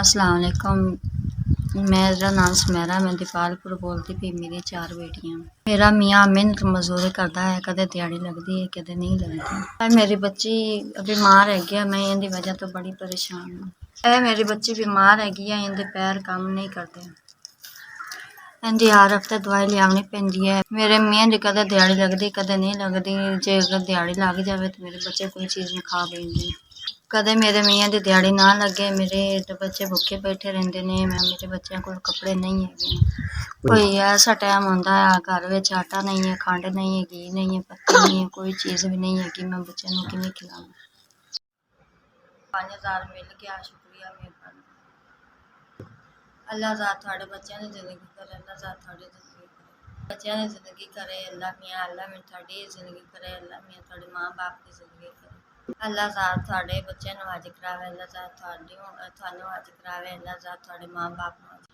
अस्सलाम वालेकुम। मेरा नाम सुमेरा, मैं दीपालपुर बोलती पई। मेरी 4 बेटियां। मेरा मियाँ मेहनत मजदूरी करता है, कदे दिहाड़ी लगदी है कदे नहीं लगदी। मेरी बच्ची बीमार हैगी है, मैं इहदी वजह तो बड़ी परेशान हूँ। मेरी बच्ची बीमार हैगी है, इहदे पैर काम नहीं करते। इहदी हर हफ्ते दवाई लियावनी पैंदी है। मेरे मियाँ दी कदे दिहाड़ी लगदी कदे नहीं लगदी। जे अगर दिहाड़ी लग जावे तो मेरे बच्चे कोई चीज़ नहीं खा पैंदे। कदे मेरे मियाँ दी दिहाड़ी ना लगे, मेरे बच्चे भुखे बैठे रहिंदे ने। मेरे बच्चों को कपड़े नहीं है। कोई ऐसा टाइम होंदा है घर विच आटा नहीं है, खंड नहीं है, घी नहीं है, पत्ती नहीं है, कोई चीज़ भी नहीं है कि मैं बच्चों को किवें खिलावां। 5000 मिल गया, शुक्रिया मेहरबानी। अल्लाह ज़ात तुहाडे बच्चों दी जिंदगी करे, अल्लाह ज़ात तुहाडी जिंदगी करे, बच्चों दी जिंदगी करे। अल्लाह मियाँ, अल्लाह मियाँ तुहाडी जिंदगी करे। अल्लाह मियाँ तुहाडे माँ बाप की जिंदगी करे। अल्लाह ज़ात तुहाडे बच्चों नूं हज करावे, अल्लाह ज़ात तुहानूं हज करावे, अल्लाह ज़ात तुहाडे माँ बाप नूं हज